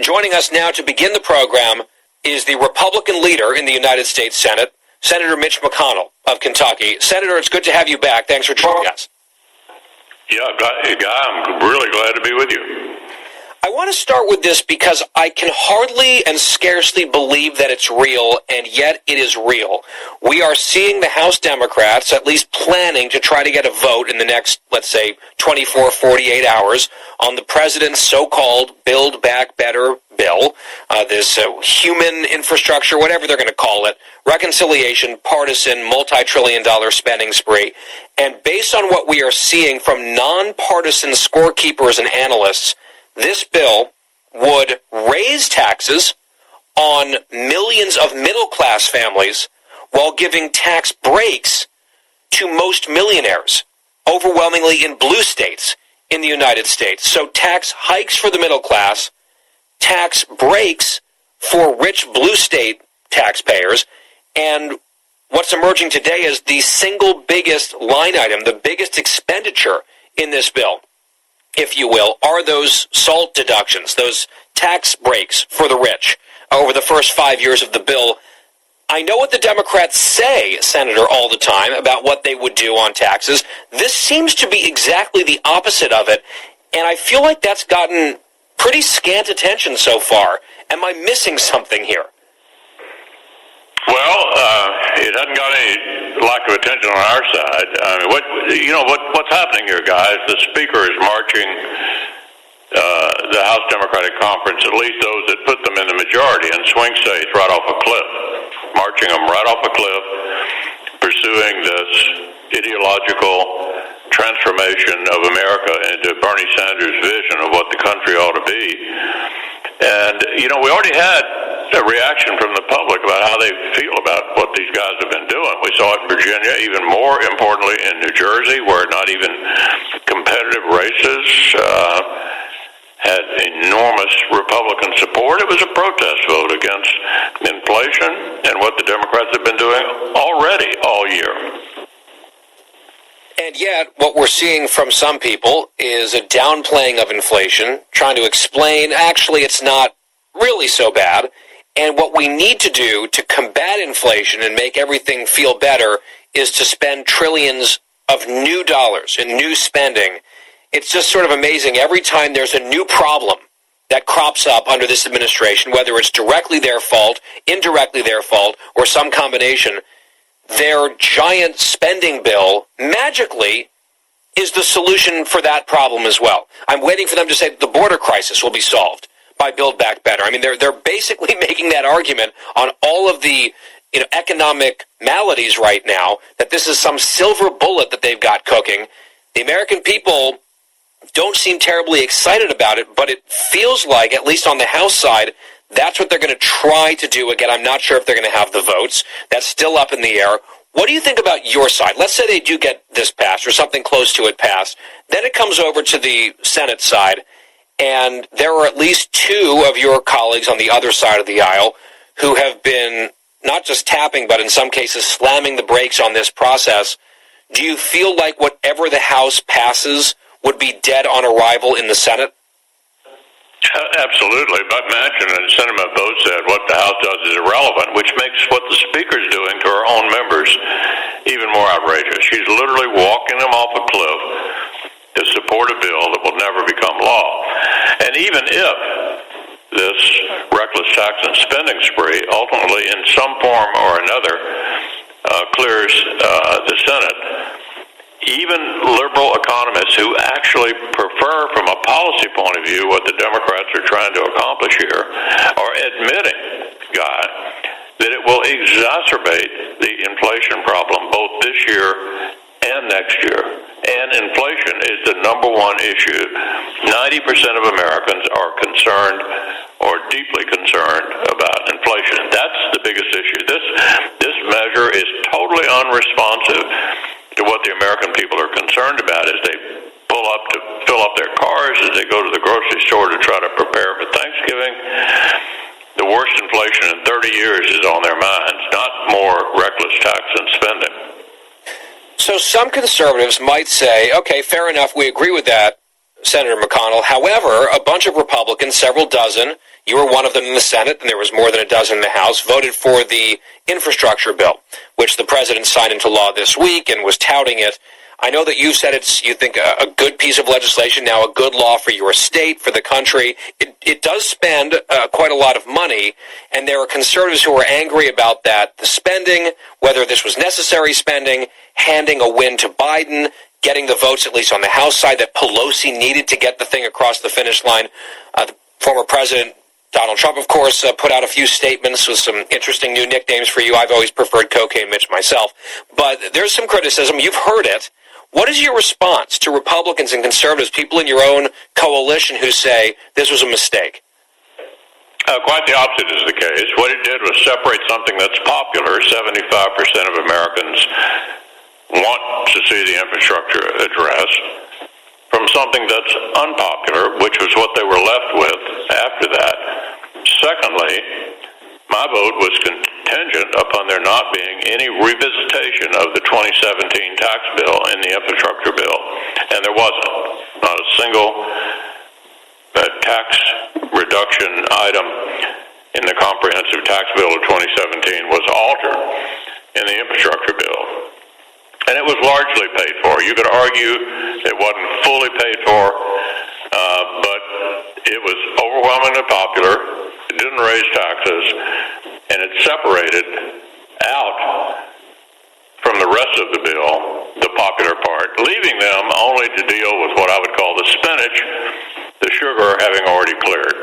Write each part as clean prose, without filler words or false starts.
Joining us now to begin the program is the Republican leader in the United States Senate, Senator Mitch McConnell of Kentucky. Senator, it's good to have you back. Thanks for joining us. Yeah, I'm really glad to be with you. I want to start with this because I can hardly and scarcely believe that it's real, and yet it is real. We are seeing the House Democrats at least planning to try to get a vote in the next, let's say, 24, 48 hours on the president's so-called Build Back Better bill, this human infrastructure, whatever they're going to call it, reconciliation, partisan, multi-trillion-dollar spending spree. And based on what we are seeing from nonpartisan scorekeepers and analysts, this bill would raise taxes on millions of middle-class families while giving tax breaks to most millionaires, overwhelmingly in blue states in the United States. So tax hikes for the middle class, tax breaks for rich blue state taxpayers, and what's emerging today is the single biggest line item, the biggest expenditure in this bill, if you will, are those SALT deductions, those tax breaks for the rich over the first 5 years of the bill. I know what the Democrats say, Senator, all the time about what they would do on taxes. This seems to be exactly the opposite of it, and I feel like that's gotten pretty scant attention so far. Am I missing something here? Well, it hasn't got any lack of attention on our side. I mean, what's happening here, guys? The Speaker is marching the House Democratic Conference, at least those that put them in the majority, in swing states, right off a cliff, marching them right off a cliff, pursuing this ideological transformation of America into Bernie Sanders' vision of what the country ought to be. And, we already had a reaction from the public about how they feel about what these guys have been doing. We saw it in Virginia, even more importantly in New Jersey, where not even competitive races had enormous Republican support. It was a protest vote against inflation and what the Democrats have been doing already all year. And yet, what we're seeing from some people is a downplaying of inflation, trying to explain, actually, it's not really so bad. And what we need to do to combat inflation and make everything feel better is to spend trillions of new dollars in new spending. It's just sort of amazing. Every time there's a new problem that crops up under this administration, whether it's directly their fault, indirectly their fault, or some combination, their giant spending bill magically is the solution for that problem as well. I'm waiting for them to say that the border crisis will be solved by Build Back Better. I mean, they're basically making that argument on all of the economic maladies right now, that this is some silver bullet that they've got cooking. The American people don't seem terribly excited about it, but it feels like, at least on the House side, that's what they're going to try to do. Again, I'm not sure if they're going to have the votes. That's still up in the air. What do you think about your side? Let's say they do get this passed or something close to it passed. Then it comes over to the Senate side, and there are at least two of your colleagues on the other side of the aisle who have been not just tapping, but in some cases slamming the brakes on this process. Do you feel like whatever the House passes would be dead on arrival in the Senate? Absolutely. But Manchin and sentiment both said what the House does is irrelevant, which makes what the Speaker's doing to her own members even more outrageous. She's literally walking them off a cliff to support a bill that will never become law. And even if this reckless tax and spending spree ultimately in some form or another clears the Senate, even liberal economists who actually prefer from a policy point of view what the Democrats are trying to accomplish here are admitting, Guy, that it will exacerbate the inflation problem both this year and next year. And inflation is the number one issue. 90% of Americans are concerned or deeply concerned about inflation. That's the biggest issue. This measure is totally unresponsive to what the American people are concerned about as they pull up to fill up their cars, as they go to the grocery store to try to prepare for Thanksgiving. The worst inflation in 30 years is on their minds, not more reckless tax and spending. So some conservatives might say, okay, fair enough, we agree with that, Senator McConnell. However, a bunch of Republicans, several dozen, you were one of them in the Senate, and there was more than a dozen in the House, voted for the infrastructure bill, which the president signed into law this week and was touting it. I know that you said you think a good piece of legislation, now a good law for your state, for the country. It does spend quite a lot of money, and there are conservatives who are angry about that, the spending, whether this was necessary spending, handing a win to Biden, getting the votes, at least on the House side, that Pelosi needed to get the thing across the finish line. The former president, Donald Trump, of course, put out a few statements with some interesting new nicknames for you. I've always preferred Cocaine Mitch myself. But there's some criticism. You've heard it. What is your response to Republicans and conservatives, people in your own coalition who say this was a mistake? Quite the opposite is the case. What it did was separate something that's popular. 75% of Americans want to see the infrastructure addressed, from something that's unpopular, which was what they were left with after that. Secondly, my vote was contingent upon there not being any revisitation of the 2017 tax bill in the infrastructure bill, and there wasn't. Not a single tax reduction item in the comprehensive tax bill of 2017 was altered in the infrastructure bill. And it was largely paid for. You could argue it wasn't fully paid for, but it was overwhelmingly popular. It didn't raise taxes, and it separated out from the rest of the bill the popular part, leaving them only to deal with what I would call the spinach, the sugar having already cleared.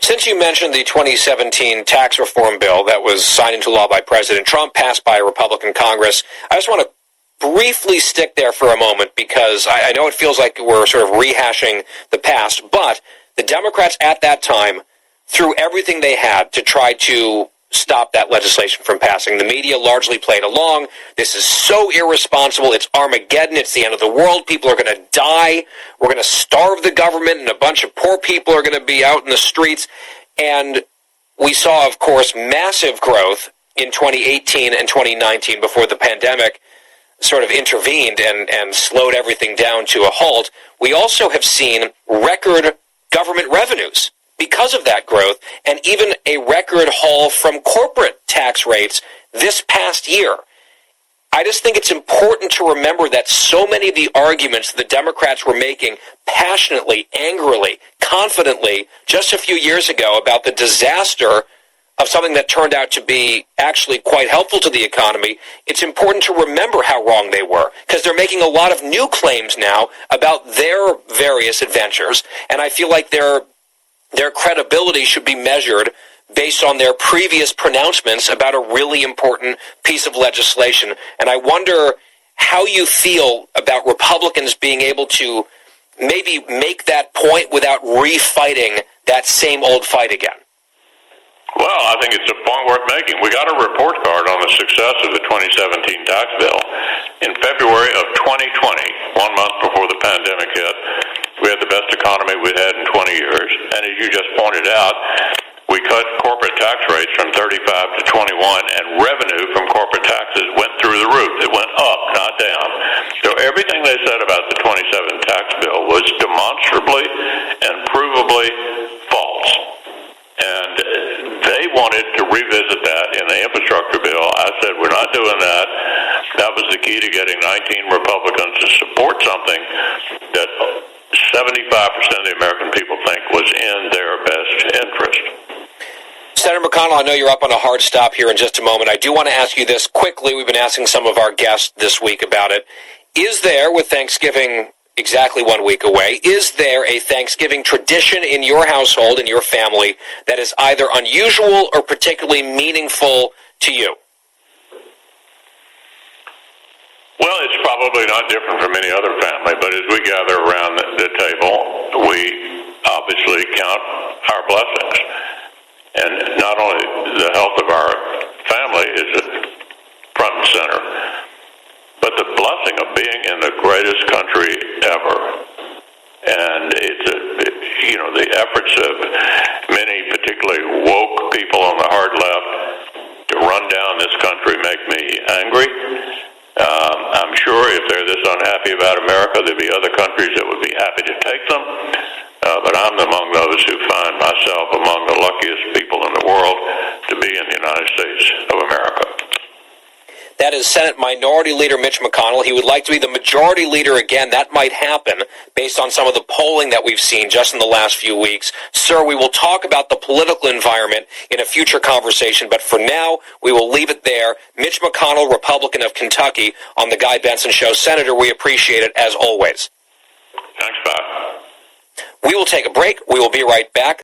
Since you mentioned the 2017 tax reform bill that was signed into law by President Trump, passed by a Republican Congress, I just want to briefly stick there for a moment because I know it feels like we're sort of rehashing the past, but the Democrats at that time threw everything they had to try to stop that legislation from passing. The media largely played along. This is so irresponsible. It's Armageddon. It's the end of the world. People are going to die. We're going to starve the government, and a bunch of poor people are going to be out in the streets. And we saw, of course, massive growth in 2018 and 2019 before the pandemic sort of intervened and slowed everything down to a halt. We also have seen record government revenues because of that growth, and even a record haul from corporate tax rates this past year. I just think it's important to remember that so many of the arguments the Democrats were making passionately, angrily, confidently just a few years ago about the disaster of something that turned out to be actually quite helpful to the economy, it's important to remember how wrong they were, because they're making a lot of new claims now about their various adventures, and I feel like their credibility should be measured based on their previous pronouncements about a really important piece of legislation. And I wonder how you feel about Republicans being able to maybe make that point without refighting that same old fight again. Well, I think it's a point worth making. We got a report card on the success of the 2017 tax bill. In February of 2020, 1 month before the pandemic hit, we had the best economy we'd had in 20 years. And as you just pointed out, we cut corporate tax rates from 35 to 21, and revenue from corporate taxes went through the roof. It went up, not down. So everything they said about the 27 tax bill was demonstrably and provably false. And they wanted to revisit that in the infrastructure bill. I said, we're not doing that. That was the key to getting 19 Republicans to support something that 75% of the American people think was in their best interest. Senator McConnell, I know you're up on a hard stop here in just a moment. I do want to ask you this quickly. We've been asking some of our guests this week about it. Is there, with Thanksgiving exactly 1 week away, is there a Thanksgiving tradition in your household, in your family, that is either unusual or particularly meaningful to you? Well, it's probably not different from any other family, but as we gather around the table, we obviously count our blessings. And not only the health of our family is front and center, but the blessing of being in the greatest country ever. And it's the efforts of many, particularly woke people on the hard left, to run down this country make me angry. I'm sure if they're this unhappy about America, there'd be other countries that would be happy to take them, but I'm among those who find myself among the luckiest people in the world to be in the United States of America. That is Senate Minority Leader Mitch McConnell. He would like to be the majority leader again. That might happen based on some of the polling that we've seen just in the last few weeks. Sir, we will talk about the political environment in a future conversation, but for now, we will leave it there. Mitch McConnell, Republican of Kentucky, on the Guy Benson Show. Senator, we appreciate it as always. Thanks, Bob. We will take a break. We will be right back.